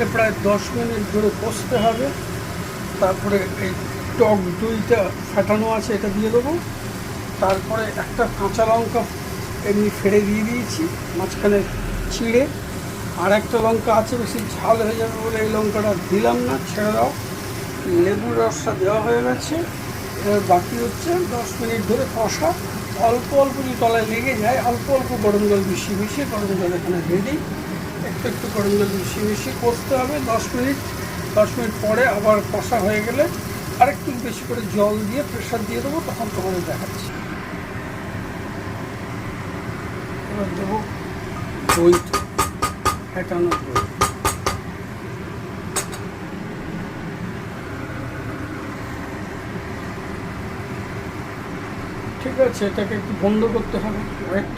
এ প্রায় 10 মিনিট ধরে কষতে হবে। তারপরে এই টক দইটা ফাটানো আছে এটা দিয়ে দেবো। তারপরে একটা কাঁচা লঙ্কা এমনি ফেড়ে দিয়ে দিয়েছি মাঝখানে ছিঁড়ে। আর একটা লঙ্কা আছে, বেশি ঝাল হয়ে যাবে বলে এই লঙ্কাটা দিলাম না, ছেড়ে দাও। লেবুর রসটা দেওয়া হয়ে গেছে। এবার বাকি হচ্ছে 10 মিনিট ধরে কষা। অল্প অল্প যদি তলায় লেগে যায়, অল্প অল্প গরম জল মিশিয়ে মিশিয়ে, গরম জল এখানে রেডি, একটু একটু গরম জল মিশিয়ে মিশিয়ে কষতে হবে 10 মিনিট। 10 মিনিট পরে আবার কষা হয়ে গেলে আরেকটু বেশি করে জল দিয়ে প্রেশার দিয়ে দেবো, তখন তোমাদের দেখাচ্ছি। এবার দেবো দই, ফেটানো দই। ঠিক আছে, এটাকে একটু বন্ধ করতে হবে, ওয়েট।